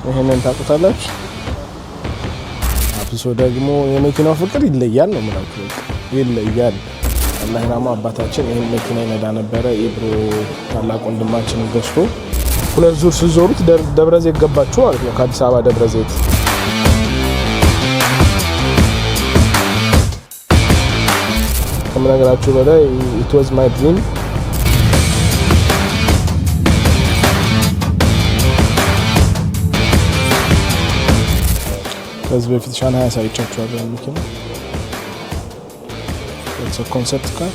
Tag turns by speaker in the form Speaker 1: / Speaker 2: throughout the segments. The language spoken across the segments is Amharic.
Speaker 1: ይሄንን ታውቁታላችሁ። አብሶ ደግሞ የመኪናው ፍቅር ይለያል ነው የምላችሁ። ይለያል። አላህ ይራማ አባታችን ይሄን መኪና ይነዳ ነበረ። ኢብሮ ታላቅ ወንድማችን ገዝቶ 2 ዙር ሲዞሩት ደብረ ዘይት ገባችሁ ማለት ነው። ከአዲስ አበባ ደብረ ዘይት ከምነግራችሁ በላይ it was my dream። ከዚህ በፊት ሻንሃይ አሳይቻችኋለሁ። መኪና ኮንሰፕት ካር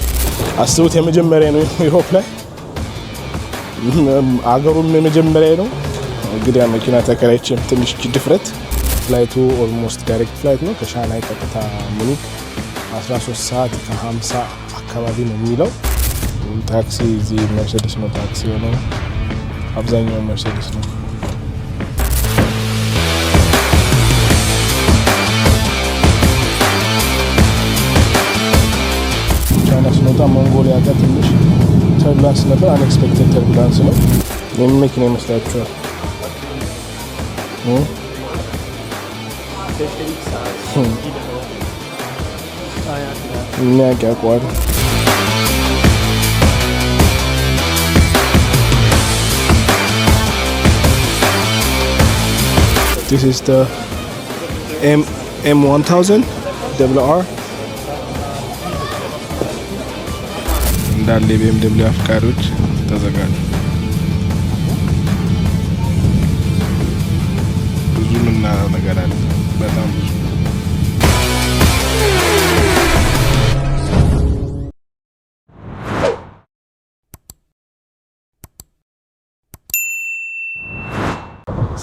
Speaker 1: አስቡት። የመጀመሪያ ነው ዩሮፕ ላይ፣ አገሩም የመጀመሪያ ነው። እንግዲህ መኪና ተከራይቼ ትንሽ ድፍረት። ፍላይቱ ኦልሞስት ዳይሬክት ፍላይት ነው ከሻንሃይ ቀጥታ ሙኒክ 13 ሰዓት ከ50 አካባቢ ነው የሚለው። ታክሲ እዚህ መርሴዲስ ነው ታክሲ ነው፣ አብዛኛው መርሴዲስ ነው። ስንወጣ ሞንጎሊያ ጋር ትንሽ ተርቡላንስ ነበር። አንኤክስፔክቴድ ተርቡላንስ ነው። ምን መኪና ይመስላችኋል? የሚያውቅ ያውቀዋል። This is the M1000 WR እንዳለ BMW አፍቃሪዎች ተዘጋጁ። ብዙ ምናየው ነገር አለ፣ በጣም ብዙ።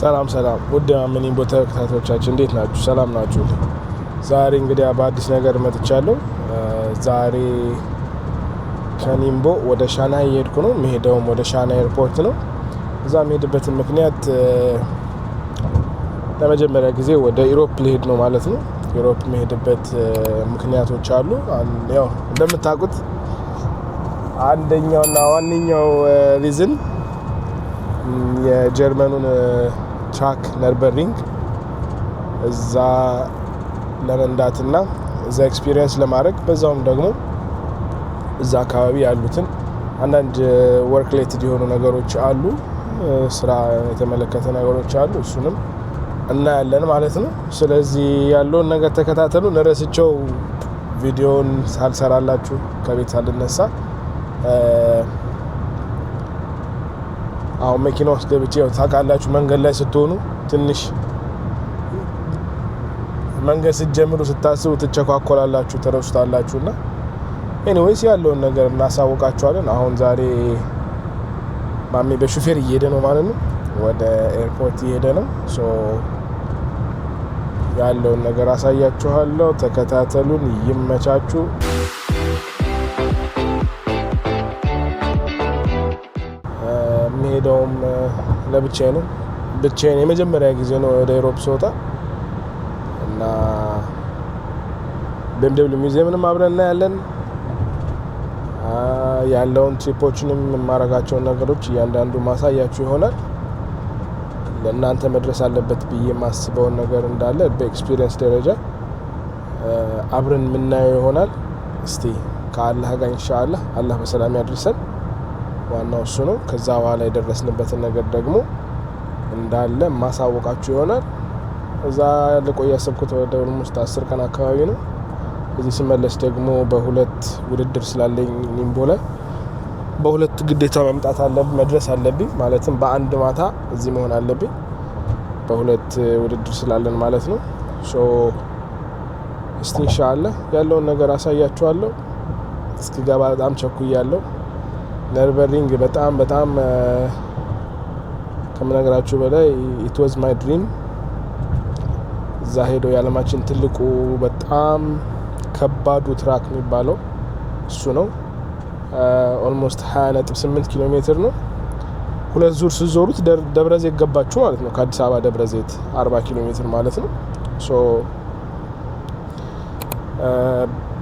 Speaker 1: ሰላም ውድ ምንም ቦታ ተከታታዮቻችን እንዴት ናችሁ? ሰላም ናችሁ? ዛሬ እንግዲህ በአዲስ ነገር መጥቻለሁ። ዛሬ ከኒምቦ ወደ ሻንሃይ እየሄድኩ ነው። መሄደውም ወደ ሻንሃይ ኤርፖርት ነው። እዛ መሄድበትን ምክንያት ለመጀመሪያ ጊዜ ወደ ኢሮፕ ልሄድ ነው ማለት ነው። ኢሮፕ መሄድበት ምክንያቶች አሉ። ያው እንደምታውቁት አንደኛውና ዋነኛው ሪዝን የጀርመኑን ትራክ ነርበሪንግ እዛ ለመንዳትና እዛ ኤክስፒሪየንስ ለማድረግ በዛውም ደግሞ እዛ አካባቢ ያሉትን አንዳንድ ወርክ ሪሌትድ የሆኑ ነገሮች አሉ፣ ስራ የተመለከተ ነገሮች አሉ። እሱንም እናያለን ማለት ነው። ስለዚህ ያለውን ነገር ተከታተሉ። ነረስቸው ቪዲዮን ሳልሰራላችሁ ከቤት ሳልነሳ አሁን መኪና ውስጥ ገብቼ ታውቃላችሁ፣ መንገድ ላይ ስትሆኑ ትንሽ መንገድ ስትጀምሩ ስታስቡ ትቸኳኮላላችሁ፣ ተረሱታላችሁና ኤኒዌይስ ያለውን ነገር እናሳውቃችኋለን። አሁን ዛሬ ማሜ በሹፌር እየሄደ ነው ማለት ነው፣ ወደ ኤርፖርት እየሄደ ነው። ሶ ያለውን ነገር አሳያችኋለሁ። ተከታተሉን። ይመቻችሁ። የምሄደውም ለብቻዬ ነው። ብቻዬን የመጀመሪያ ጊዜ ነው ወደ ኢሮፕ ስወጣ እና BMW ሙዚየምንም አብረን እናያለን። ያለውን ትሪፖችንም የማረጋቸውን ነገሮች እያንዳንዱ ማሳያችሁ ይሆናል። ለእናንተ መድረስ አለበት ብዬ የማስበውን ነገር እንዳለ በኤክስፒሪየንስ ደረጃ አብረን የምናየው ይሆናል። እስቲ ከአላህ ጋር ኢንሻአላህ አላህ በሰላም ያድርሰን። ዋናው እሱ ነው። ከዛ በኋላ የደረስንበትን ነገር ደግሞ እንዳለ ማሳወቃችሁ ይሆናል። እዛ ልቆይ ያሰብኩት ወደ ኦልሞስት 10 ቀን አካባቢ ነው። እዚህ ስመለስ ደግሞ በሁለት ውድድር ስላለኝ ኒምቦ ላይ በሁለት ግዴታ መምጣት አለብኝ፣ መድረስ አለብኝ። ማለትም በአንድ ማታ እዚህ መሆን አለብኝ። በሁለት ውድድር ስላለን ማለት ነው። ሶ እስቲ ኢንሻአላህ ያለውን ነገር አሳያችኋለሁ። እስኪገባ በጣም ቸኩያለሁ። ነርበሪንግ በጣም ከምነግራችሁ በላይ it was my dream። እዛ ሄዶ የዓለማችን ትልቁ በጣም ከባዱ ትራክ የሚባለው እሱ ነው። ኦልሞስት 20.8 ኪሎ ሜትር ነው። 2 ዙር ሲዞሩት ደብረ ዘይት ገባችሁ ማለት ነው። ከአዲስ አበባ ደብረ ዘይት 40 ኪሎ ሜትር ማለት ነው። ሶ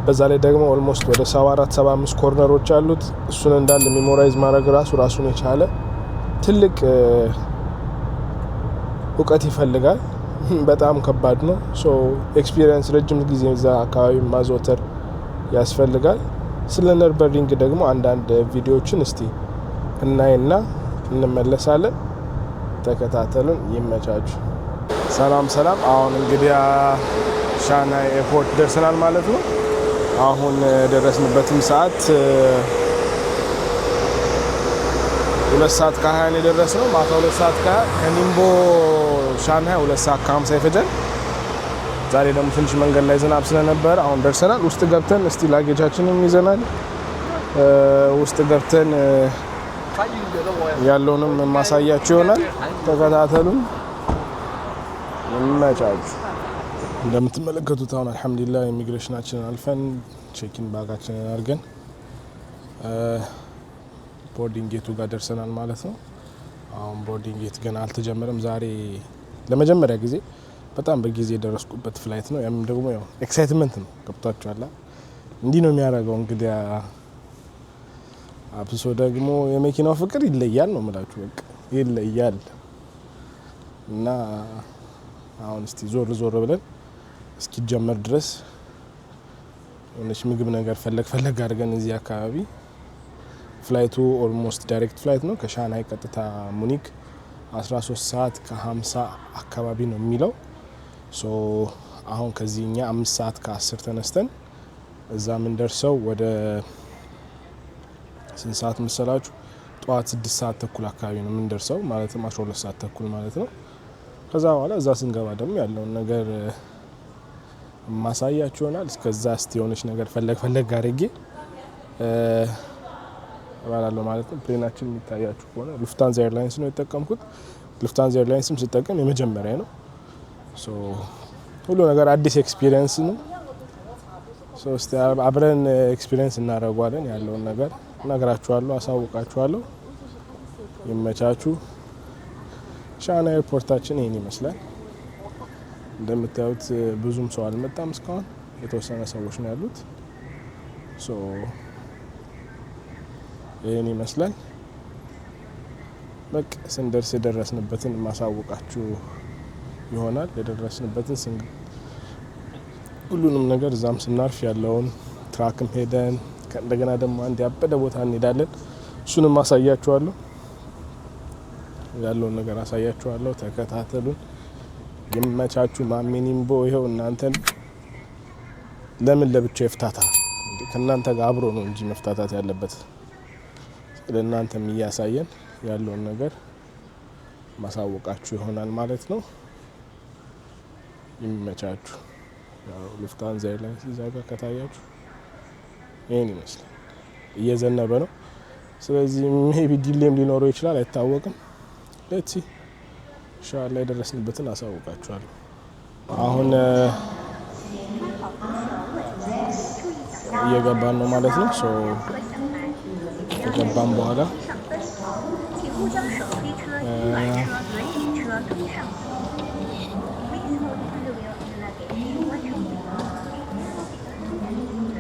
Speaker 1: በዛ ላይ ደግሞ ኦልሞስት ወደ 74-75 ኮርነሮች አሉት። እሱን እንዳለ ሜሞራይዝ ማድረግ ራሱን የቻለ ትልቅ እውቀት ይፈልጋል። በጣም ከባድ ነው። ሶ ኤክስፒሪየንስ ረጅም ጊዜ እዛ አካባቢ ማዘውተር ያስፈልጋል። ስለ ነርበሪንግ ደግሞ አንዳንድ ቪዲዮዎችን እስቲ እናይና እንመለሳለን። ተከታተሉን። ይመቻችሁ። ሰላም ሰላም። አሁን እንግዲህ ሻንሃይ ኤርፖርት ደርሰናል ማለት ነው። አሁን ደረስንበትም ሰዓት 2 ሰዓት ከ20 ነው የደረስነው። ማታ 2 ሰዓት ከኒምቦ ሻንሃይ 2 ሰዓት ከ50 ይፈጃል። ዛሬ ደግሞ ትንሽ መንገድ ላይ ዝናብ ስለነበር አሁን ደርሰናል። ውስጥ ገብተን እስቲ ላጌጃችንን ይዘናል። ውስጥ ገብተን ያለውንም ማሳያችሁ ይሆናል። ተከታተሉን። ይመቻችሁ። እንደምትመለከቱት አሁን አልሐምዱሊላህ ኢሚግሬሽናችንን አልፈን ቼኪን ባጋችንን አድርገን ቦርዲንግ ጌቱ ጋር ደርሰናል ማለት ነው። አሁን ቦርዲንግ ጌት ገና አልተጀመረም። ዛሬ ለመጀመሪያ ጊዜ በጣም በጊዜ የደረስኩበት ፍላይት ነው። ያም ደግሞ ያው ኤክሳይትመንት ነው። ገብቷችኋል? እንዲህ ነው የሚያደርገው። እንግዲህ አብሶ ደግሞ የመኪናው ፍቅር ይለያል ነው የምላችሁ። በቃ ይለያል። እና አሁን እስቲ ዞር ብለን እስኪጀመር ድረስ የሆነች ምግብ ነገር ፈለግ አድርገን እዚህ አካባቢ ፍላይቱ ኦልሞስት ዳይሬክት ፍላይት ነው ከሻንሃይ ቀጥታ ሙኒክ 13 ሰዓት ከ50 አካባቢ ነው የሚለው። ሶ አሁን ከዚህኛ 5 ሰዓት ከ10 ተነስተን እዛ ምን ደርሰው ወደ ስንት ሰዓት መሰላችሁ? ጠዋት 6 ሰዓት ተኩል አካባቢ ነው ምን ደርሰው ማለትም 12 ሰዓት ተኩል ማለት ነው። ከዛ በኋላ እዛ ስንገባ ደግሞ ያለውን ነገር ማሳያችሁ ይሆናል። እስከዛ እስቲ የሆነች ነገር ፈለግ አድርጌ እባላለሁ ማለት ነው። ፕሌናችን የሚታያችሁ ከሆነ ሉፍታንዛ ኤርላይንስ ነው የተጠቀምኩት። ሉፍታንዛ ኤርላይንስም ስጠቀም የመጀመሪያ ነው። ሶ ሁሉ ነገር አዲስ ኤክስፒሪየንስ ነው። ሶ እስቲ አብረን ኤክስፒሪየንስ እናደርጋለን። ያለውን ነገር እነግራችኋለሁ፣ አሳውቃችኋለሁ። ይመቻችሁ። ሻንሃይ ኤርፖርታችን ይሄን ይመስላል። እንደምታዩት ብዙም ሰው አልመጣም እስካሁን፣ የተወሰነ ሰዎች ነው ያሉት። ሶ ይሄን ይመስላል። በቃ ስንደርስ የደረስንበትን ማሳወቃችሁ ይሆናል። የደረስንበትን ሁሉንም ነገር እዛም ስናርፍ ያለውን ትራክም ሄደን እንደገና ደግሞ አንድ ያበደ ቦታ እንሄዳለን። እሱንም ማሳያችኋለሁ። ያለውን ነገር አሳያችኋለሁ። ተከታተሉን። ይመቻችሁ። ማሜ ኒምቦ ይኸው እናንተን ለምን ለብቻ ይፍታታ? ከእናንተ ጋር አብሮ ነው እንጂ መፍታታት ያለበት። ለእናንተም እያሳየን ያለውን ነገር ማሳወቃችሁ ይሆናል ማለት ነው። ይመቻችሁ። ያው ሉፍታንዛ ኤርላይንስ እዛ ጋር ከታያችሁ ይሄን ይመስላል። እየዘነበ ነው። ስለዚህ ሜቢ ዲሌም ሊኖረው ይችላል፣ አይታወቅም። ሌትሲ ኢንሻአላህ የደረስንበትን አሳውቃችኋለሁ። አሁን እየገባን ነው ማለት ነው። ሶ ከገባን በኋላ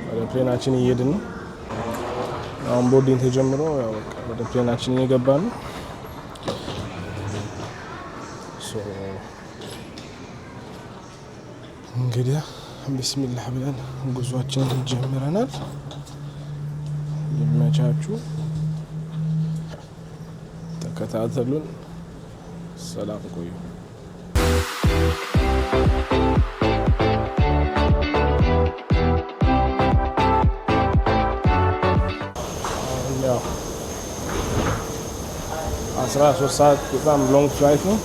Speaker 1: ወደ ፕሌናችን እየሄድን ነው። አሁን ቦርዲንግ ተጀምሮ ያው ወደ ፕሌናችን እየገባን ነው። እንግዲህ ቢስሚላህ ብለን ጉዟችንን ጀምረናል። ይመቻችሁ። ተከታተሉን። ሰላም ቆዩ። ያው 13 ሰዓት በጣም ሎንግ ፍላይት ነው።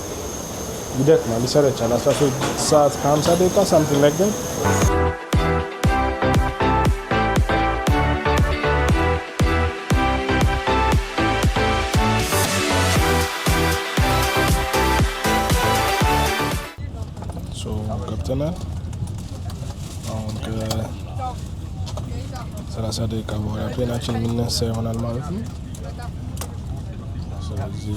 Speaker 1: ይደክማል፣ ይሰለቻል። 13 ሰዓት ከ50 ደቂቃ ሳምቲንግ ላይክ ዳት። ሶ ገብተናል። አሁን ከ30 ደቂቃ በኋላ ፕሌናችን የሚነሳ ይሆናል ማለት ነው። ስለዚህ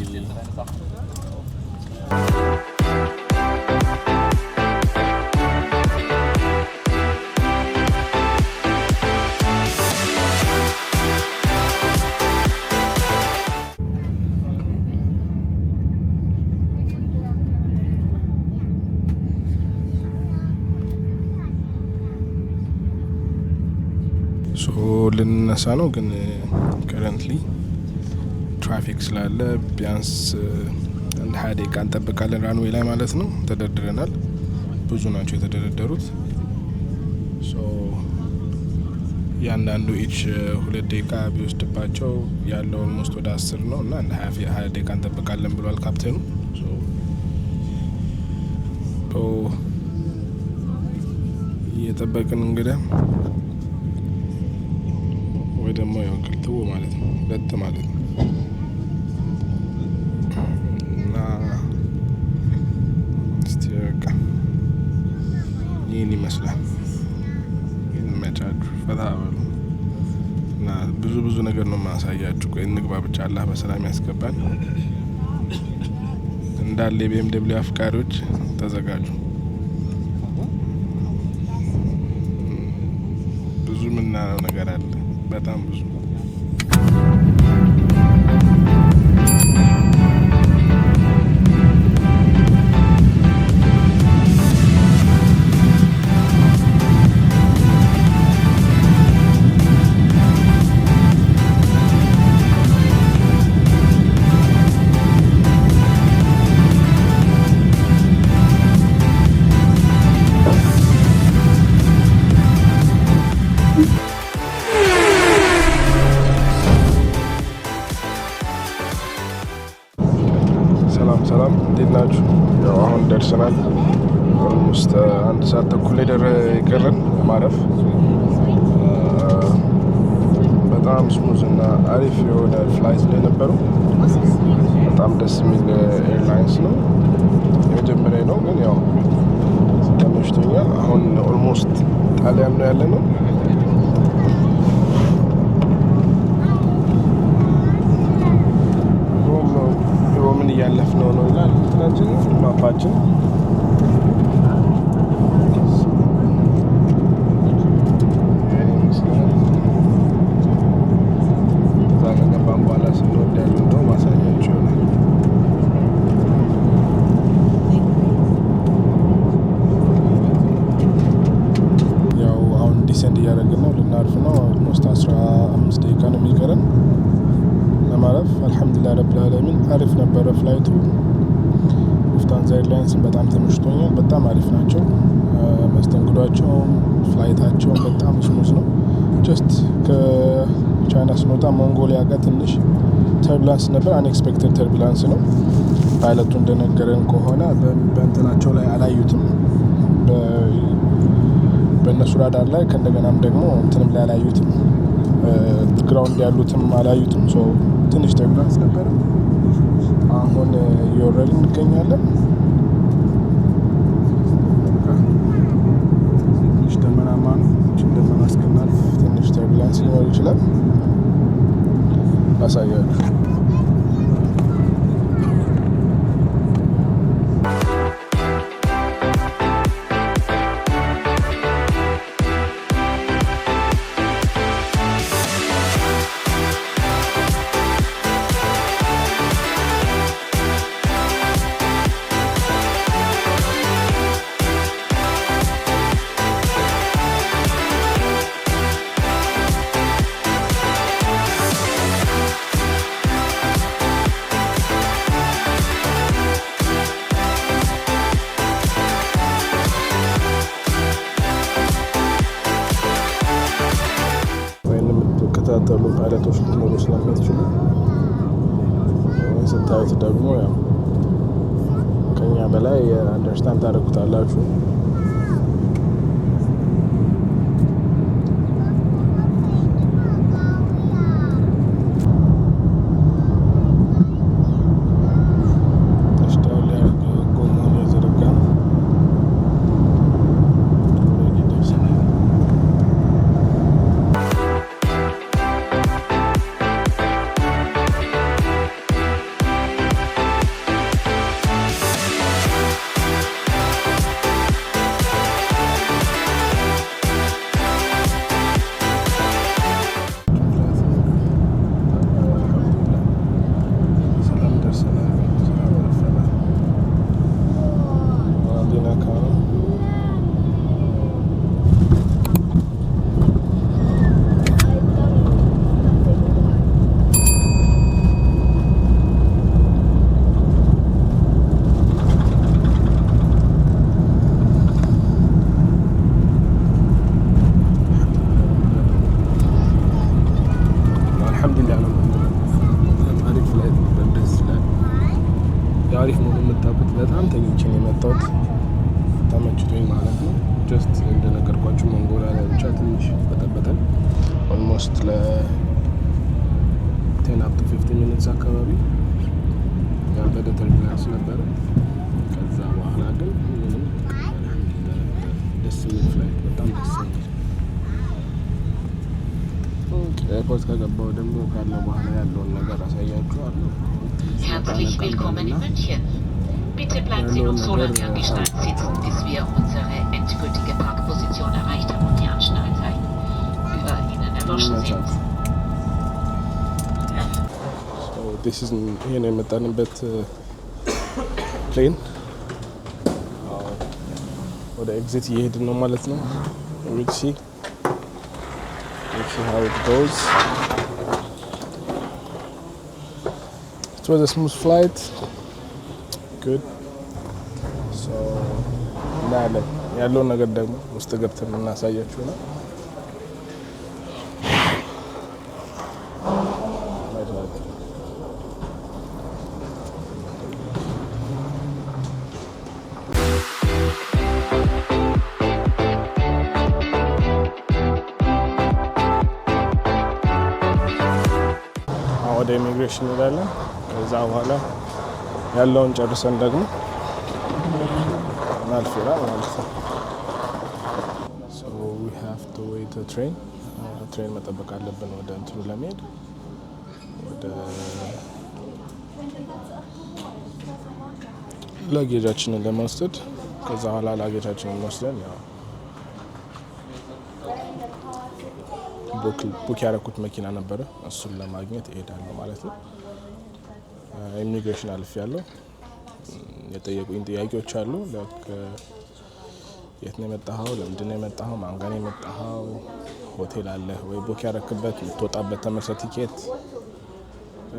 Speaker 1: ሶ ልንነሳ ነው ግን ከረንትሊ ትራፊክ ስላለ ቢያንስ አንድ 20 ደቂቃ እንጠብቃለን ራንዌይ ላይ ማለት ነው። ተደርድረናል። ብዙ ናቸው የተደረደሩት። ሶ ያንዳንዱ ኢች 2 ደቂቃ ቢወስድባቸው ያለው ኦልሞስት ወደ 10 ነው እና አንድ 20 ደቂቃ እንጠብቃለን ብሏል ካፕቴኑ። እየጠበቅን እንግዲህ ወይ ደግሞ ያው ክልትው ማለት ነው ለት ማለት ነው እና እስቲ በቃ ይህን ይመስላል። ይመቻችሁ፣ ፈታ በሉ እና ብዙ ነገር ነው ማሳያችሁ። ቆይ እንግባ ብቻ፣ አላህ በሰላም ያስገባል። እንዳለ የቢኤምደብሊው አፍቃሪዎች ተዘጋጁ። ብዙ ምናየው ነገር አለ፣ በጣም ብዙ። ሰላም እንዴት ናችሁ? ያው አሁን ደርሰናል። ኦልሞስት 1 ሰዓት ተኩል ላይ ይቀረን ማረፍ። በጣም ስሙዝ እና አሪፍ የሆነ ፍላይት ላይ ነበሩ። በጣም ደስ የሚል ኤርላይንስ ነው። የመጀመሪያ ነው ግን ያው ተመችቶኛል። አሁን ኦልሞስት ጣሊያን ነው ያለ ነው። ምን እያለፍነው ነው ይላል እንትናችን ማፓችን። እዛ ከገባን በኋላ ስንወድ ያሉ ነው ማሳያቸው ይሆናል። ያው አሁን ዲሰንድ እያደረግን ነው፣ ልናርፍ ነው። ኦልሞስት 15 ደቂቃ ነው የሚቀረን ለማረፍ። አልሐምዱሊላህ ረብል ዓለሚን አሪፍ ነበረ ፍላይቱ። ሉፍታንዛ ኤርላይንስን በጣም ተመችቶኛል። በጣም አሪፍ ናቸው። መስተንግዷቸውም ፍላይታቸውም በጣም ስሙዝ ነው። ጀስት ከቻይና ስንወጣ ሞንጎሊያ ጋር ትንሽ ተርቢላንስ ነበር። አንኤክስፔክትድ ተርቢላንስ ነው። ፓይለቱ እንደነገረን ከሆነ በእንትናቸው ላይ አላዩትም፣ በእነሱ ራዳር ላይ ከእንደገናም ደግሞ እንትንም ላይ አላዩትም፣ ግራውንድ ያሉትም አላዩትም። ትንሽ ተርቢላንስ ነበር። አሁን እየወረድን እንገኛለን። ትንሽ ደመናማ ነው። ደመና እስክናልፍ ትንሽ ተርቢላንስ ሊኖር ይችላል። አሳያችሁ። ተከታተሉ ፓይለቶች ልትኖሩ ስለምትችሉ ስታዩት ደግሞ ያው ከኛ በላይ አንደርስታንድ ታደርጉታላችሁ። የመጣሁት ተመችቶኝ ማለት ነው። ጀስት እንደነገርኳችሁ መንጎላ ላይ ብቻ ትንሽ በጠበጠን ኦልሞስት ለ10 up to 15 minutes አካባቢ ያበደ ተርሚናልስ ነበረ። ከዛ በኋላ ግን ምንም ደስ የሚል ፍላይት በጣም ደስ የሚል ኤርፖርት ከገባው ደግሞ ካለው በኋላ ያለውን ነገር አሳያችኋለሁ።
Speaker 2: Herzlich willkommen in München. Bitte bleiben Sie noch so lange angeschnallt sitzen, bis wir unsere endgültige Parkposition erreicht haben und die Anschnallzeichen über Ihnen erloschen sind.
Speaker 1: So, this is hier የመጣንበት ፕሌን ወደ ኤግዚት እየሄድን ነው ማለት ነው። We'll see how it goes. It was a smooth flight. Good. So እናያለን ያለውን ነገር ደግሞ ውስጥ ገብተን እናሳያችሁ ነው። ወደ ኢሚግሬሽን እንሄዳለን። ከዛ በኋላ ያለውን ጨርሰን ደግሞ እናልፋለን ማለት ነው። So we have to wait a train. ትሬን መጠበቅ አለብን ወደ እንትኑ ለመሄድ ወደ ላጌጃችንን ለመውሰድ። ከዛ በኋላ ላጌጃችንን ወስደን ያው ቡክ ያደረኩት መኪና ነበረ እሱን ለማግኘት እሄዳለሁ ማለት ነው። ኢሚግሬሽን አልፍ ያለው የጠየቁኝ ጥያቄዎች አሉ። የት ነው የመጣኸው? ለምንድን ነው የመጣኸው? ማን ጋር ነው የመጣኸው? ሆቴል አለ ወይ? ቡክ ያደረክበት የምትወጣበት ተመሳሳይ ቲኬት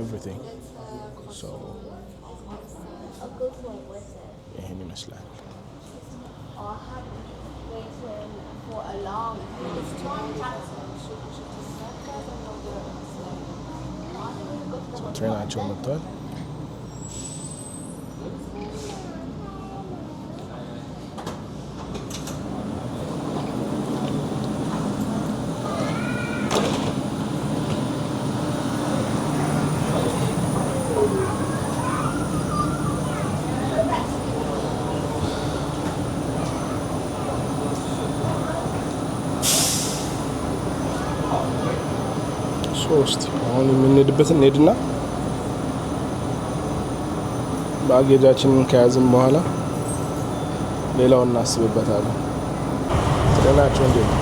Speaker 1: ኤቭሪቲንግ። ሶ ይሄን ይመስላል። ትሬናቸው መጥቷል። ሶስት አሁን የምንሄድበትን እንሄድና ባጌጃችንን ከያዝን በኋላ ሌላውን እናስብበታለን። ትሬናቸው እንዴት ነው?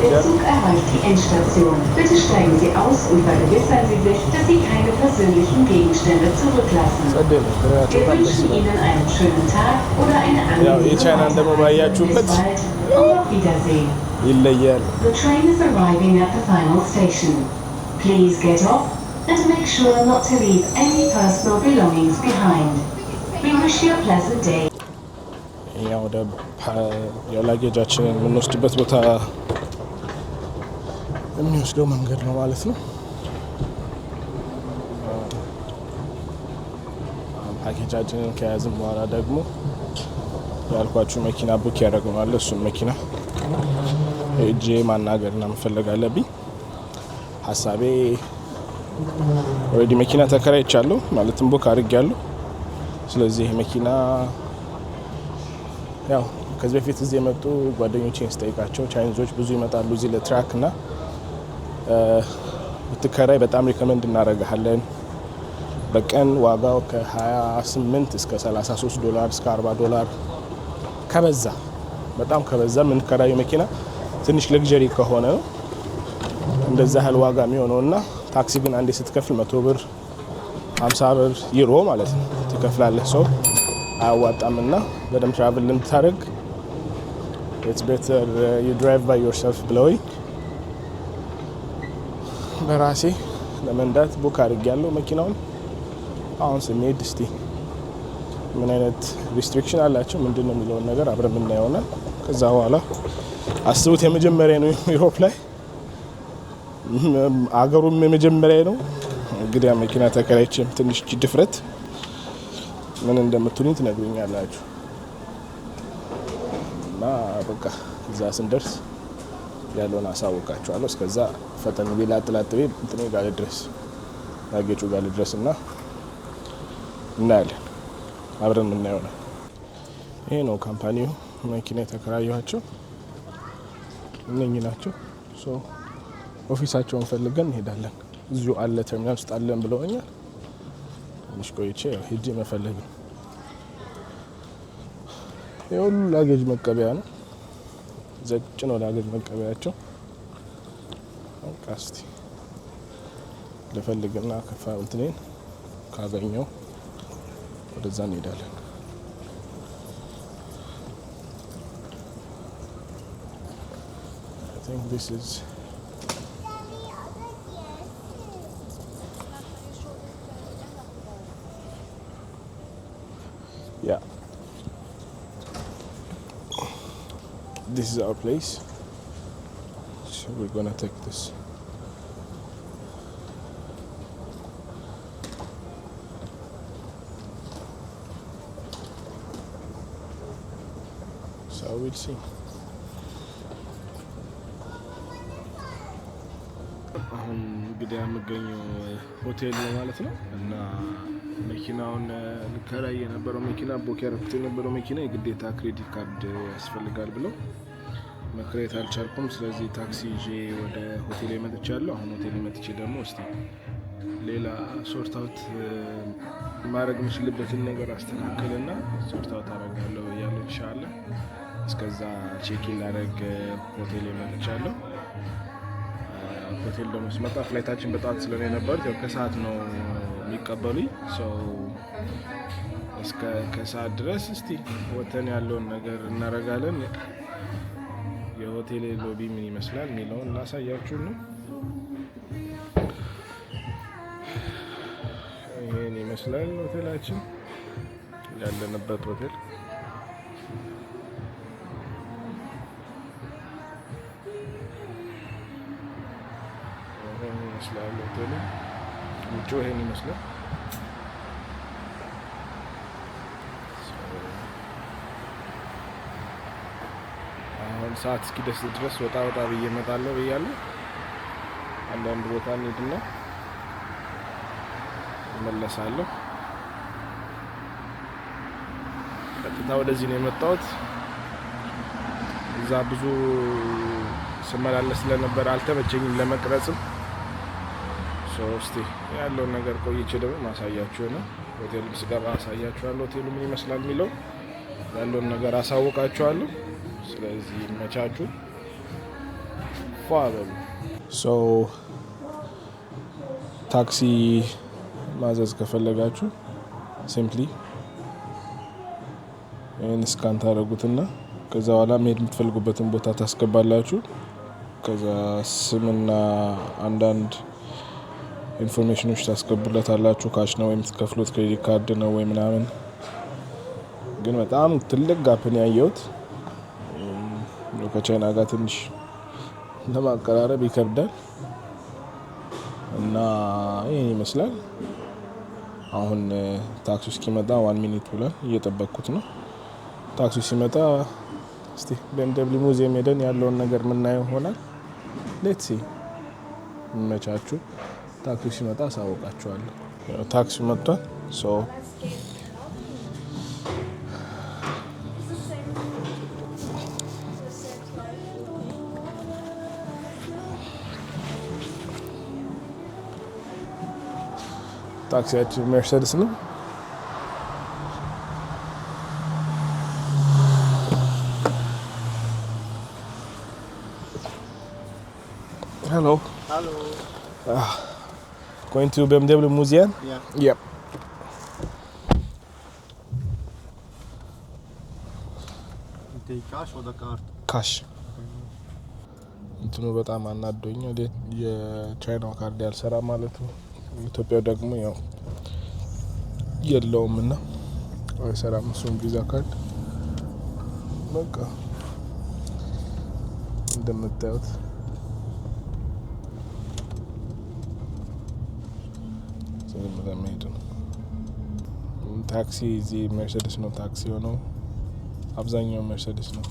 Speaker 3: Der Zug erreicht die Endstation. Bitte steigen Sie aus und vergewissern Sie sich, dass Sie keine persönlichen Gegenstände zurücklassen. Wir wünschen Ihnen einen schönen Tag oder eine angenehme Reise. Bis bald und auf Wiedersehen. The train is arriving at the final station. Please get off and make sure not to leave any personal belongings behind. We wish you a pleasant day.
Speaker 1: ያው ወደ ላጌጃችንን የምንወስድበት ቦታ የሚወስደው መንገድ ነው ማለት ነው። ፓኬጃችንን ከያዝን በኋላ ደግሞ ያልኳችሁ መኪና ቡክ ያደረግነዋል። እሱን መኪና ሄጄ ማናገርና መፈለግ አለብኝ። ሀሳቤ ኦልሬዲ መኪና ተከራይቻለሁ ማለትም ቡክ አድርጌያለሁ። ስለዚህ መኪና ያው ከዚህ በፊት እዚህ የመጡ ጓደኞቼን ስጠይቃቸው ቻይኒዞች ብዙ ይመጣሉ እዚህ ለትራክ እና ብትከራይ በጣም ሪኮመንድ እናደርግሃለን። በቀን ዋጋው ከ28 እስከ $33 እስከ $40 ከበዛ በጣም ከበዛ የምንከራየው መኪና ትንሽ ለግዠሪ ከሆነ እንደዛ ያህል ዋጋ የሚሆነውና ታክሲ ግን አንዴ ስትከፍል $100 $50 ዩሮ ማለት ነው ትከፍላለህ። ሰው አያዋጣምና በደንብ ትራቭል እንድታደርግ it's better you drive by yourself ብለውኝ በራሴ ለመንዳት ቡክ አድርጌያለሁ መኪናውን። አሁን ስንሄድ እስቲ ምን አይነት ሪስትሪክሽን አላቸው ምንድን ነው የሚለውን ነገር አብረን የምናየው ይሆናል። ከዛ በኋላ አስቡት የመጀመሪያ ነው ዩሮፕ ላይ አገሩም የመጀመሪያ ነው። እንግዲህ መኪና ተከራይቼም ትንሽ ድፍረት ምን እንደምትሉኝ ትነግሩኛላችሁ። እና በቃ እዛ ስንደርስ ያለውን አሳውቃችኋለሁ። እስከዛ ፈጠን ቢላ አጥላጥቤ እንትኔ ጋር ድረስ ያጌጩ ጋር ድረስ እና እናያለን። አብረን የምናየው ነው። ይሄ ነው ካምፓኒው። መኪና የተከራየኋቸው እነኚህ ናቸው። ሶ ኦፊሳቸውን ፈልገን እንሄዳለን። እዚሁ አለ ተርሚናል ውስጥ አለን ብለውኛል። ትንሽ ቆይቼ ሄጄ መፈለግ ነው። የሁሉ ላጌጅ መቀበያ ነው። ዘጭ ነው ላጌጅ መቀበያቸው። በቃ እስቲ ልፈልግና ከፋ እንትኔን ካገኘው ወደዛ እንሄዳለን። I think this is yeah, this is our place, so we're gonna take this. So we'll see. አሁን እንግዲህ የምገኘው ሆቴል ነው ማለት ነው። እና መኪናውን ልከራይ የነበረው መኪና ቦክ ያደረኩት የነበረው መኪና የግዴታ ክሬዲት ካርድ ያስፈልጋል ብለው መክሬት አልቻልኩም። ስለዚህ ታክሲ ይዤ ወደ ሆቴል መጥቻለሁ። አሁን ሆቴል መጥቼ ደግሞ እስቲ ሌላ ሶርት አውት ማድረግ የምችልበትን ነገር አስተካክልና ሶርት አውት አደርጋለሁ እያለ ኢንሻአላህ። እስከዛ ቼክ ኢን ላደርግ ሆቴል መጥቻለሁ። ሆቴል ደግሞ ስመጣ ፍላይታችን በጣም ስለሆነ ነበር ያው ከሰዓት ነው የሚቀበሉኝ። እስከ ከሰዓት ድረስ እስቲ ወተን ያለውን ነገር እናረጋለን። የሆቴል ሎቢ ምን ይመስላል የሚለውን ላሳያችሁ ነው። ይሄን ይመስላል ሆቴላችን ያለንበት ሆቴል። ይመስላል ሆቴሉ ውጭው ይሄን ይመስላል። አሁን ሰዓት እስኪደርስ ድረስ ወጣ ብዬ እመጣለሁ ብያለሁ። አንዳንድ ቦታ እንሂድና እመለሳለሁ። ቀጥታ ወደዚህ ነው የመጣሁት። እዛ ብዙ ስመላለስ ስለነበር አልተመቸኝም ለመቅረጽም። እስቲ ያለውን ነገር ቆይቼ ደግሞ ማሳያችሁ ነው። ሆቴል ስገባ አሳያችኋለሁ ሆቴሉ ምን ይመስላል የሚለው ያለውን ነገር አሳውቃችኋለሁ። ስለዚህ መቻችሁ ፋበሉ። ታክሲ ማዘዝ ከፈለጋችሁ ሲምፕሊ ይህን ስካን ታደርጉትና ከዛ በኋላ መሄድ የምትፈልጉበትን ቦታ ታስገባላችሁ። ከዛ ስምና አንዳንድ ኢንፎርሜሽኖች ታስገቡለታላችሁ። ካሽ ነው ወይም የምትከፍሉት ክሬዲት ካርድ ነው ወይ ምናምን። ግን በጣም ትልቅ ጋፕን ያየሁት ከቻይና ጋር ትንሽ ለማቀራረብ ይከብዳል እና ይሄን ይመስላል። አሁን ታክሲ እስኪመጣ 1 ሚኒት ብሏል። እየጠበቅኩት ነው። ታክሲ ሲመጣ እስቲ BMW ሙዚየም ሄደን ያለውን ነገር የምናየው ይሆናል። ሌትስ ሲ መቻችሁ። ታክሲ ሲመጣ አሳውቃችኋለሁ። ታክሲ መጥቷል። ታክሲያችን ሜርሴዲስ ነው። Hello.
Speaker 4: Hello.
Speaker 1: Going to BMW Museum?
Speaker 4: Yeah.
Speaker 1: Yep.
Speaker 4: You take cash or the card?
Speaker 1: Cash. እንትኑ በጣም አናዶኝ ወደ የቻይናው ካርድ ያልሰራ ማለት ነው። ኢትዮጵያ ደግሞ ያው የለውም እና አይሰራም እሱም ቪዛ ካርድ። በቃ እንደምታዩት ለመሄድ ነው። ታክሲ እዚህ ሜርሴዲስ ነው ታክሲ ሆነው አብዛኛው መርሴዲስ ነው።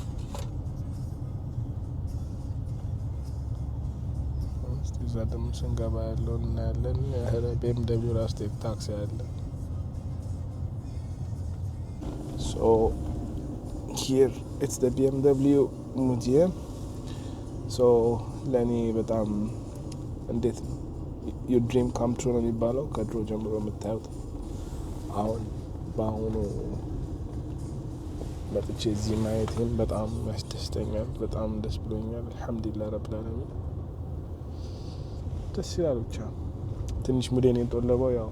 Speaker 1: እዛ ደግሞ ስንገባ ያለውን እናያለን። BMW ራስ ታክሲ አለ። So here it's the BMW museum. So ለኔ በጣም እንዴት your dream come true ነው የሚባለው ከድሮ ጀምሮ የምታዩት አሁን በአሁኑ መጥቼ እዚህ ማየቴን በጣም ያስደስተኛል። በጣም ደስ ብሎኛል። አልሐምዱሊላህ ረብል ዓለሚን ደስ ይላል። ብቻ ትንሽ ሙዴን የጠለበው ያው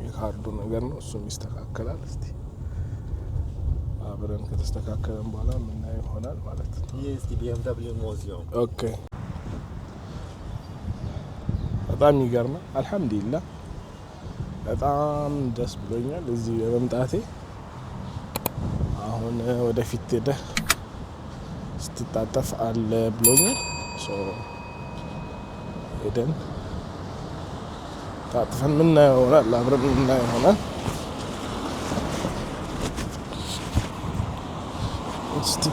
Speaker 1: የካርዱ ነገር ነው። እሱም ይስተካከላል። እስቲ አብረን ከተስተካከለን በኋላ ምናየው ይሆናል ማለት ነው።
Speaker 4: Hier ist die BMW Museum.
Speaker 1: ኦኬ በጣም ይገርማል። አልሐምዱሊላህ በጣም ደስ ብሎኛል እዚህ በመምጣቴ። አሁን ወደፊት ሄደህ ስትጣጠፍ አለ ብሎኛል። ሄደን ታጥፈን ምናየው ይሆናል። አብረን ምናየው ይሆናል። እስቲ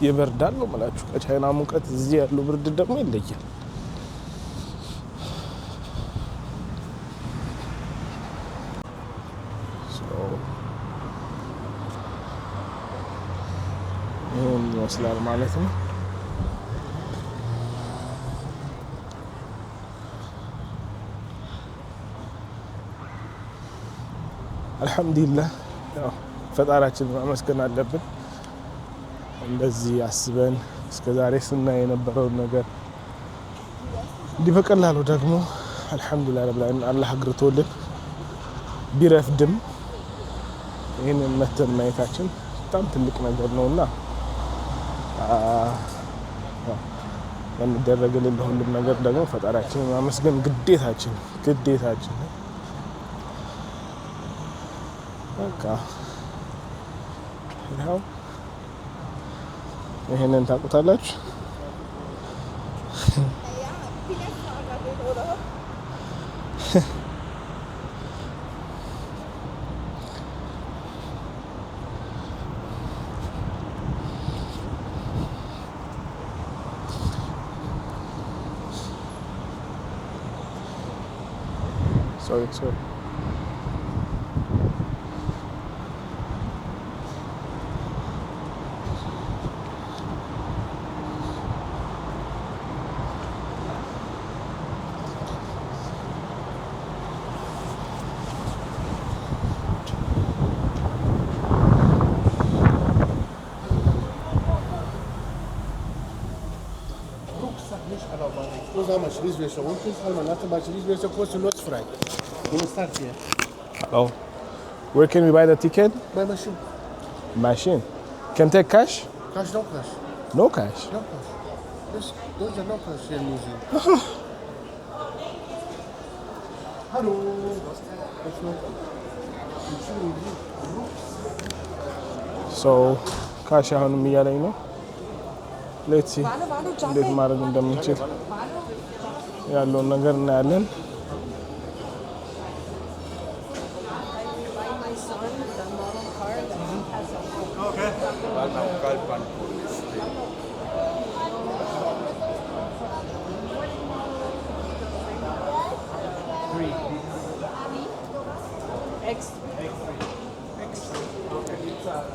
Speaker 1: ይበርዳል ነው የምላችሁ። ከቻይና ሙቀት እዚህ ያለው ብርድ ደግሞ ይለያል። ይህን ይመስላል ማለት ነው። አልሐምዱሊላህ ያው ፈጣሪያችንን ማመስገን አለብን። እንደዚህ አስበን እስከዛሬ ስናይ የነበረውን ነገር እንዲህ በቀላሉ ደግሞ አልሐምዱሊላህ ረብል ዓለሚን አላህ አግርቶልን ቢረፍድም ይህንን መተን ማየታችን በጣም ትልቅ ነገር ነውና የሚደረግልን ለሁሉም ነገር ደግሞ ፈጣሪያችንን ማመስገን ግዴታችን ነው። በቃ ይኸው ይሄንን ታውቁታላችሁ። sorry
Speaker 5: Usar uma X-Version unten, weil man hat zum Beispiel X-Version kostenlos frei. Du start hier.
Speaker 1: Oh, where can we buy the ticket?
Speaker 5: By machine.
Speaker 1: Machine. Can take cash?
Speaker 5: Cash, no cash.
Speaker 1: No cash.
Speaker 5: No cash. Those are no cash here in museum. Hallo.
Speaker 1: So ካሽ አሁንም እያለኝ ነው። ሌትስ ሲ እንዴት ማድረግ እንደምንችል ያለውን ነገር እናያለን።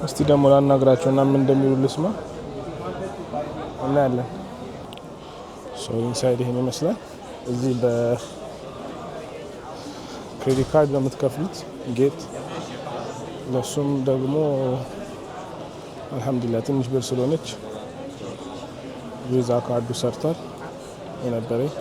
Speaker 1: እስቲ ደግሞ ላናግራቸውና ምን እንደሚሉ ልስማ እናያለን። ኢንሳይድ ይሄን ይመስላል። እዚህ በክሬዲት ካርድ ለምትከፍሉት ጌት ለሱም ደግሞ አልሐምዱሊላህ ትንሽ ብር ስለሆነች ቪዛ ካርዱ ሰርቷል የነበረኝ።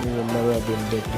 Speaker 1: መጀመሪያ BMW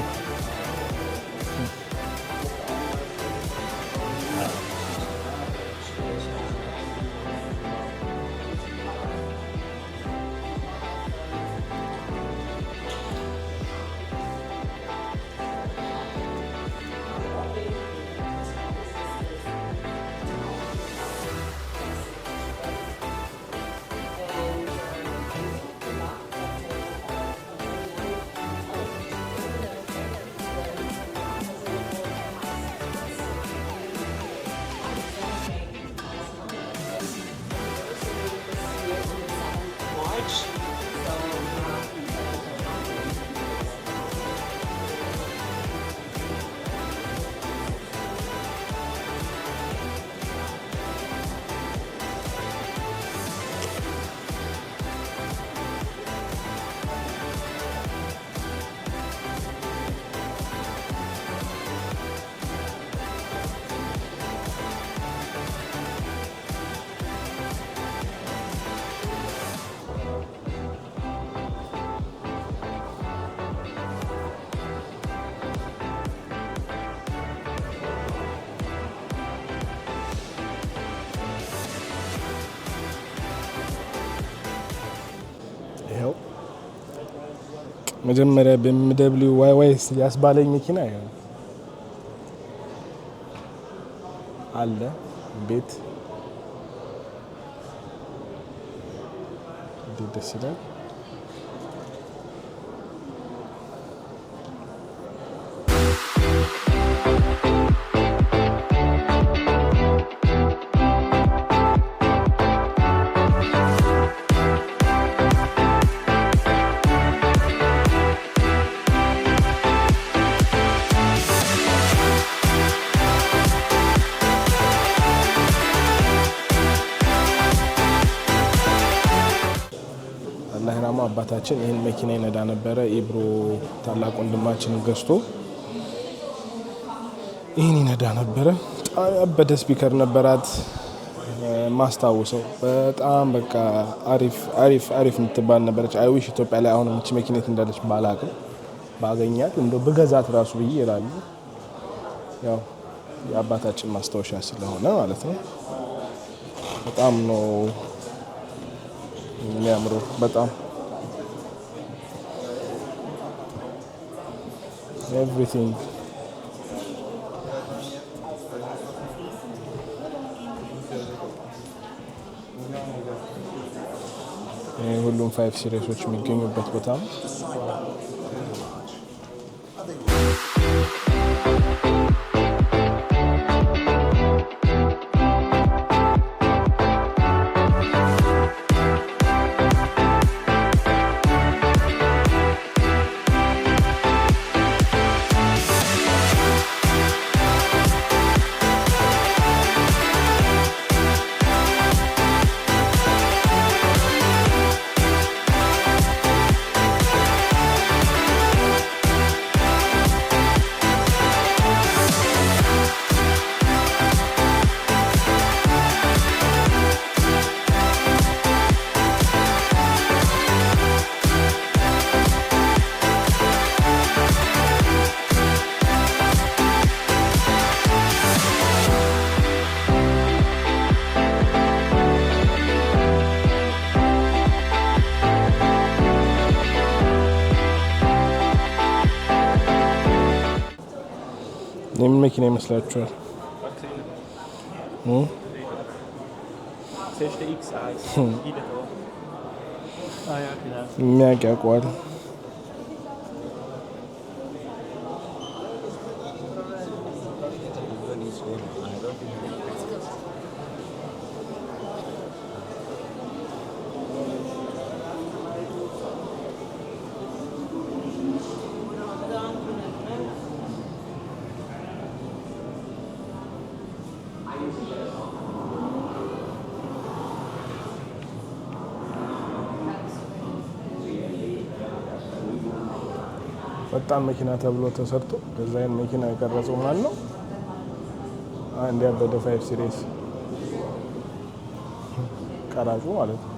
Speaker 1: መጀመሪያ BMW YY ያስባለኝ መኪና አለ ቤት ደስ ይላል። አባታችን ይሄን መኪና ይነዳ ነበረ። ኢብሮ ታላቅ ወንድማችን ገዝቶ ይሄን ይነዳ ነበረ። በጣም ስፒከር ነበራት ማስታወሰው። በጣም በቃ አሪፍ የምትባል ነበረች። አይዊሽ ኢትዮጵያ ላይ አሁን እቺ መኪና እንዳለች ባላቅም ባገኛት እንደው በገዛት ራሱ ብዬ ይላሉ። ያው የአባታችን ማስታወሻ ስለሆነ ማለት ነው። በጣም ነው የሚያምረው በጣም everything ሁሉም 5 ሲሪሶች የሚገኙበት ቦታ ነው። የምን መኪና ይመስላችኋል? የሚያውቅ ያውቀዋል። በጣም መኪና ተብሎ ተሰርቶ ዲዛይን መኪና የቀረጸው ማን ነው? አንድ ያበደ 5 ሲሪስ ቀራጩ ማለት ነው።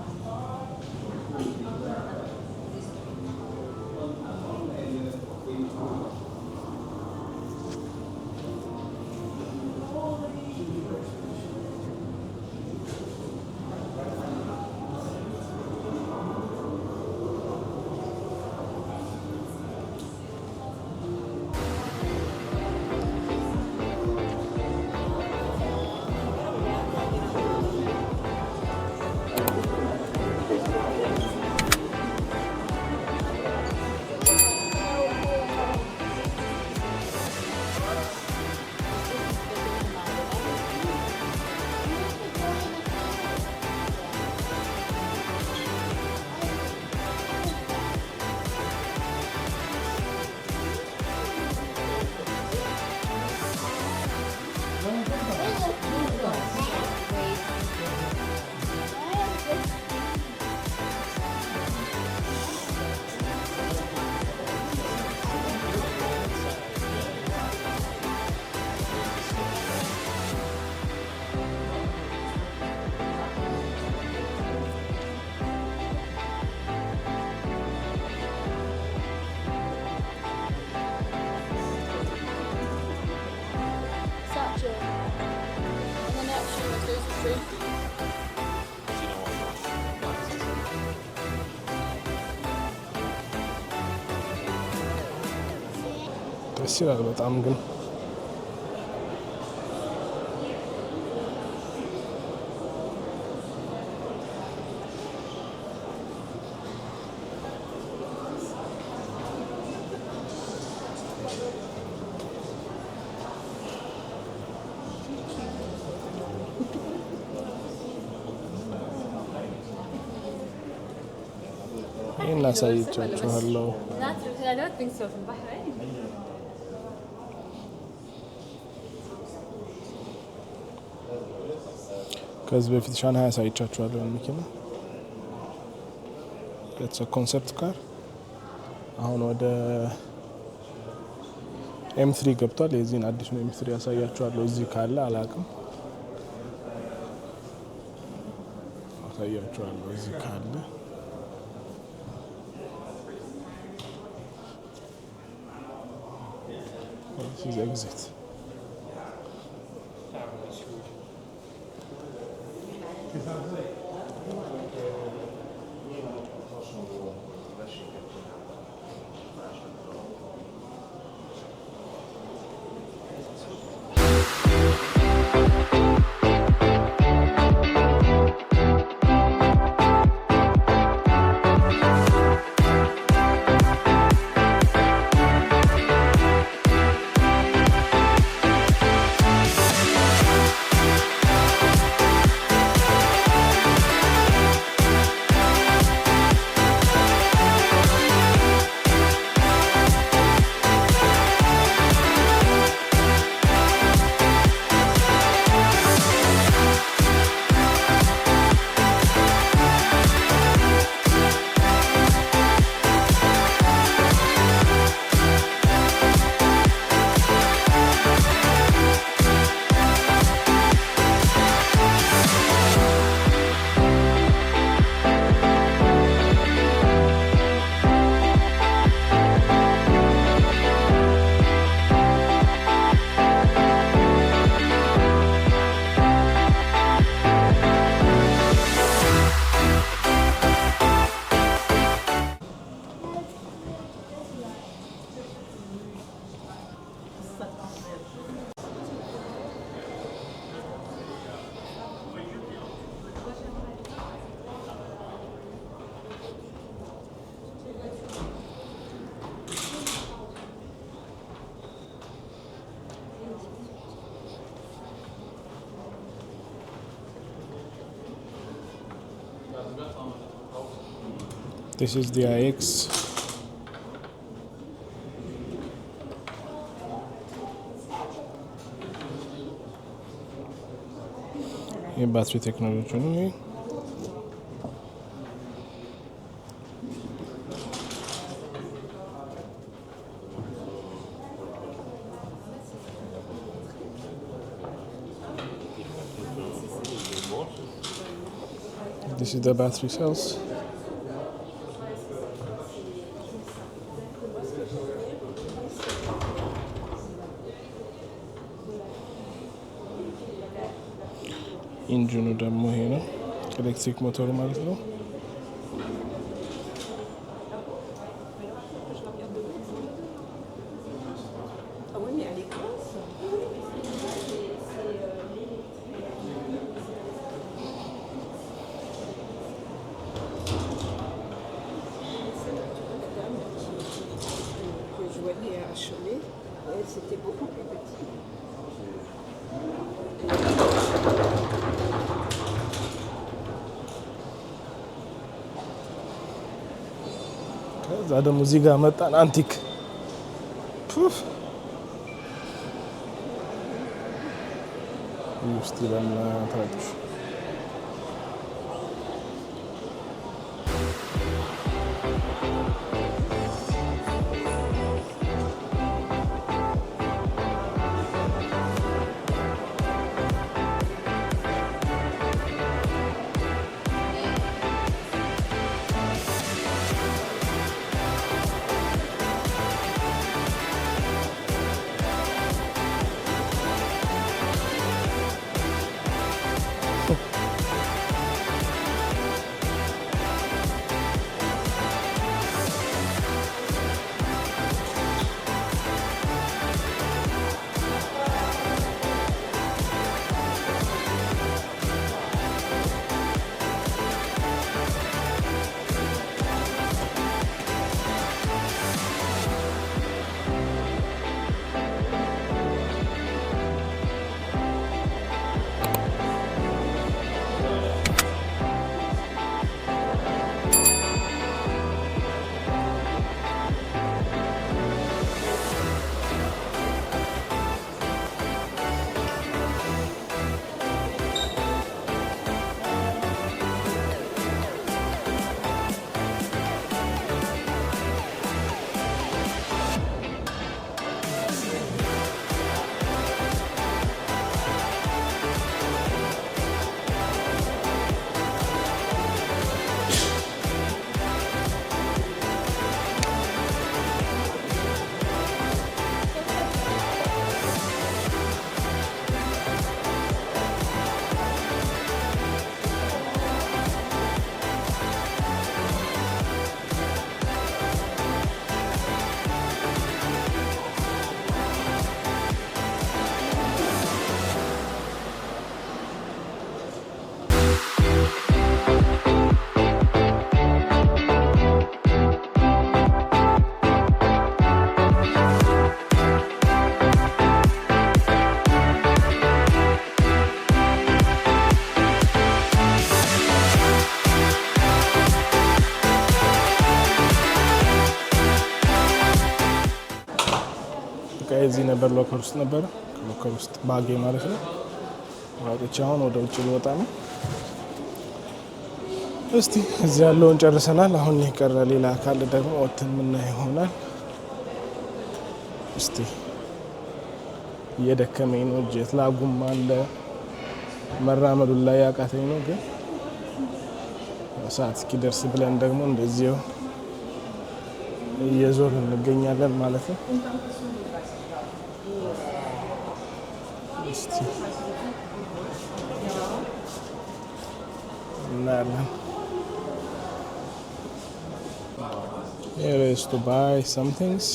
Speaker 1: ደስ ይላል በጣም ግን ይሄን አሳይቻችኋለሁ። ከዚህ በፊት ሻንሃይ አሳይቻችኋለሁ መኪና ኮንሰፕት ካር አሁን ወደ M3 ገብቷል። የዚህን አዲሱን M3 ያሳያችኋለሁ። እዚህ ካለ አላውቅም፣ አሳያችኋለሁ እዚህ ካለ This is exit. This is the IX. ये battery technology नहीं This is the battery cells. ኢንጂኑ ደግሞ ይሄ ነው፣ ኤሌክትሪክ ሞተሩ ማለት ነው። ከዛ ደግሞ እዚህ ጋር መጣን። አንቲክ ውስጥ ለማታውቁ እቃ እዚህ ነበር፣ ሎከር ውስጥ ነበር። ሎከር ውስጥ ባጌ ማለት ነው። አውጥቼ አሁን ወደ ውጭ ልወጣ ነው። እስቲ እዚህ ያለውን ጨርሰናል። አሁን የቀረ ሌላ ካለ ደግሞ ወጥተን የምናየው ይሆናል። እስቲ እየደከመኝ ነው። ጄት ላጉም አለ። መራመዱን ላይ ያቃተኝ ነው። ግን ሰዓት እስኪደርስ ብለን ደግሞ እንደዚያው እየዞርን እንገኛለን ማለት ነው። እስቲ እናያለን። Here is to buy some things.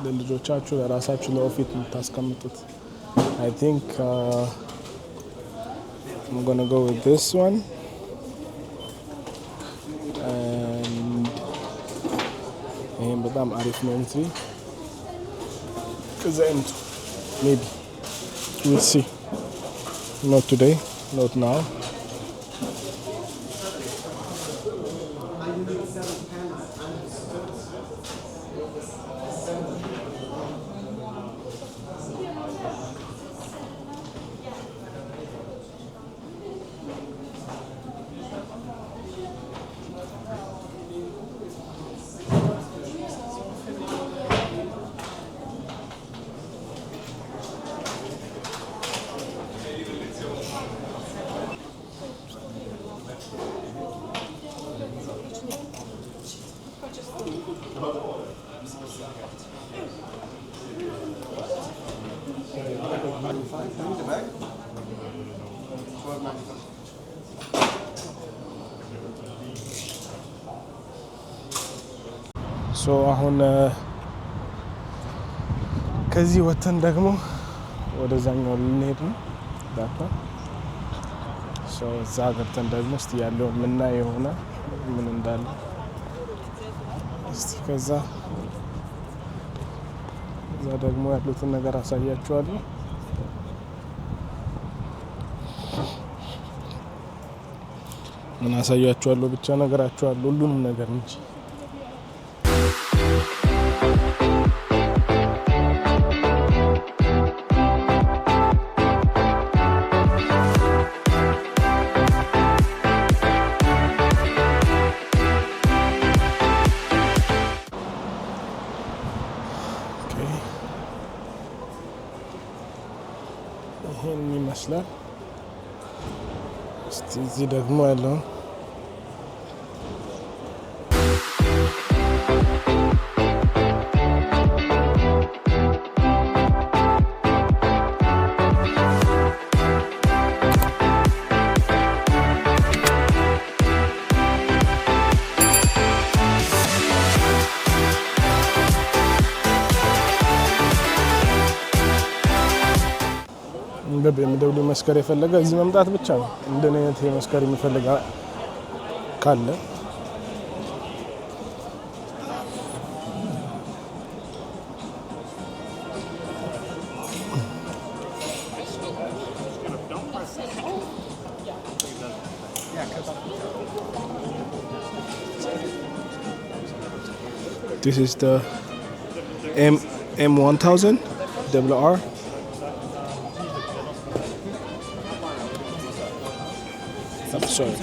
Speaker 1: ለልጆቻችሁ ለራሳችሁ ለኦፊት የምታስቀምጡት I think I'm gonna go with this one. And ይሄን በጣም አሪፍ ነው እንትሪ ከዛ maybe we'll see. Not today, not now. ሶ አሁን ከዚህ ወተን ደግሞ ወደዛኛው ልንሄድ ነው ዳታ ሶ እዛ ገብተን ደግሞ እስቲ ያለው ምናየው ይሆናል ምን እንዳለ እስቲ ከዛ እዛ ደግሞ ያሉትን ነገር አሳያችኋለሁ። ምን አሳያችኋለሁ ብቻ ነገራችኋለሁ ሁሉንም ነገር እንጂ ይሄን ይመስላል። እስቲ እዚህ ደግሞ ያለው በቢኤምደብሊው መስከር የፈለገ እዚህ መምጣት ብቻ ነው። እንደኔ አይነት መስከር የሚፈልግ ካለ This is the M1000 WR. I'm sorry.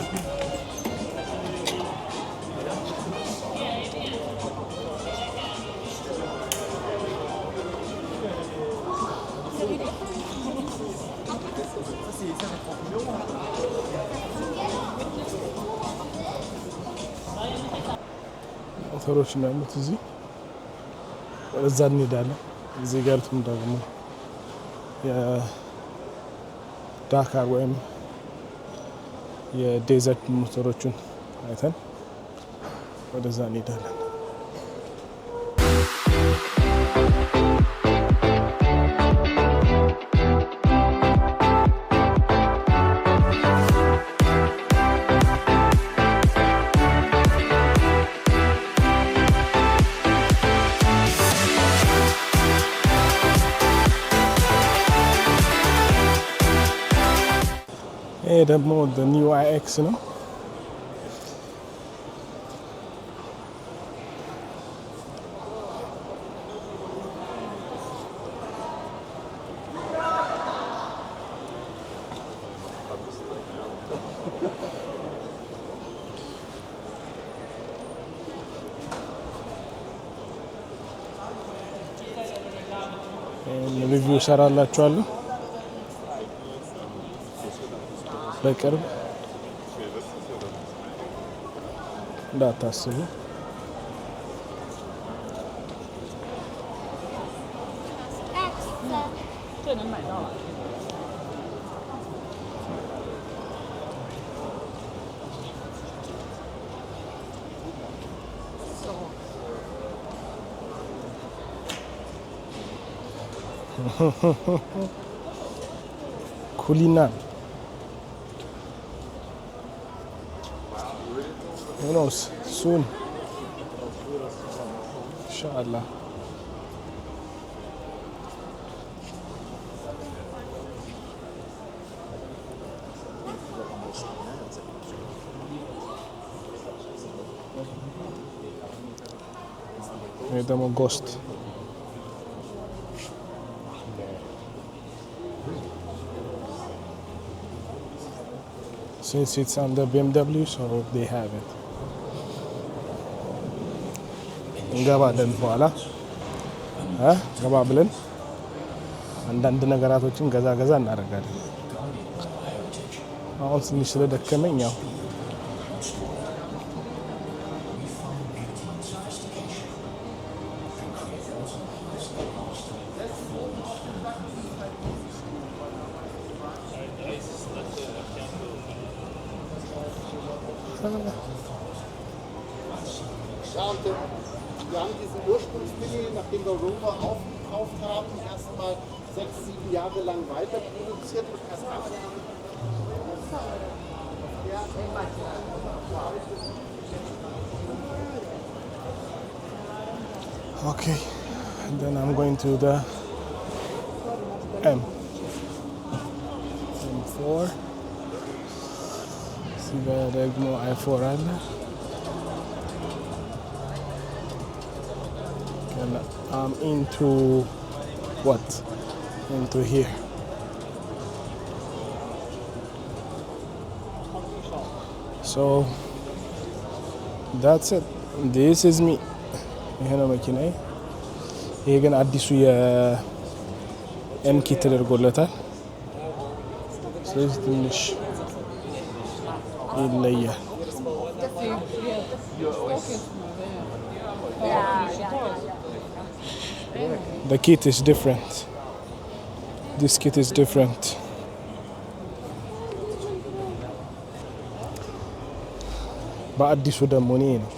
Speaker 1: ሞተሮች ነው ያሉት እዚህ እዛ እንሄዳለን። እዚህ ጋርቱም ደግሞ የዳካር ወይም የዴዘርት ሞተሮችን አይተን ወደዛ እንሄዳለን። ይሄ ደግሞ ኒው አይኤክስ ነው። ሪቪው ሰራላችኋለሁ በቅርብ እንዳታስቡ። Kulinan. Who knows? Soon. Inshallah. Это мой гость. Since it's on the BMW, so they have it. እንገባለን በኋላ ገባ ብለን አንዳንድ ነገራቶችን ገዛ እናደርጋለን። አሁን ትንሽ ስለደከመኝ ያው
Speaker 6: Wir haben diesen Ursprungsmini, nachdem wir Rover aufgekauft haben, erstmal 6-7 Jahre lang weiter produziert und erst
Speaker 1: Okay, and then I'm going to the M4. See the Regmo i4 አለ። And I'm into what? Into here. So that's it. This is me. ይሄ ነው መኪናዬ። ይሄ ግን አዲሱ የኤም ኪት ተደርጎለታል። ስለዚህ ትንሽ ይለያል። The kit is different. This kit is different. በአዲሱ ደግሞ እኔ ነው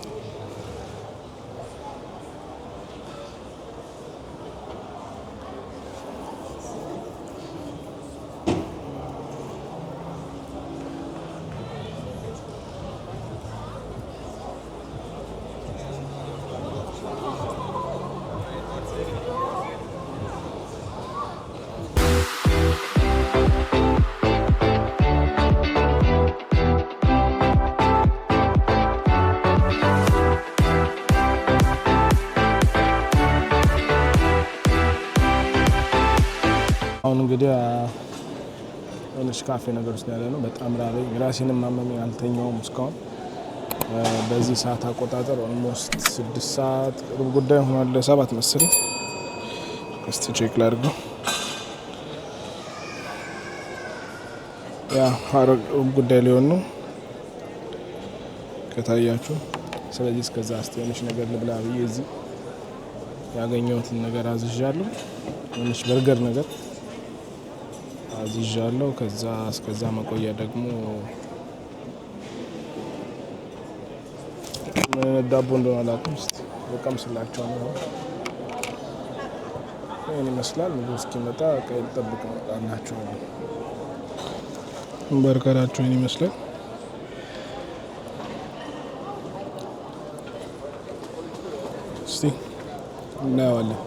Speaker 1: አሁን እንግዲህ ትንሽ ካፌ ነገር ውስጥ ያለ ነው። በጣም ራበኝ። ራሴንም ማመመኝ አልተኛውም እስካሁን። በዚህ ሰዓት አቆጣጠር ኦልሞስት 6 ሰዓት ሩብ ጉዳይ ሆኗል፣ 7 መሰለኝ። እስቲ ቼክ ላድርገው። ያ ሩብ ጉዳይ ሊሆን ነው ከታያችሁ። ስለዚህ እስከዛ ትንሽ ነገር ልብላ ብዬ እዚህ ያገኘሁትን ነገር አዝዣለሁ። ትንሽ በርገር ነገር አዝዣለሁ። ከዛ እስከዛ መቆያ ደግሞ ዳቦ እንደሆነ አላውቅም። እስቲ በቃም ስላቸው ነው። ይሄን ይመስላል። ምግብ እስኪመጣ ቀይ ጠብቅ መጣናቸው። በርገራቸው ይሄን ይመስላል። እስቲ እናየዋለን።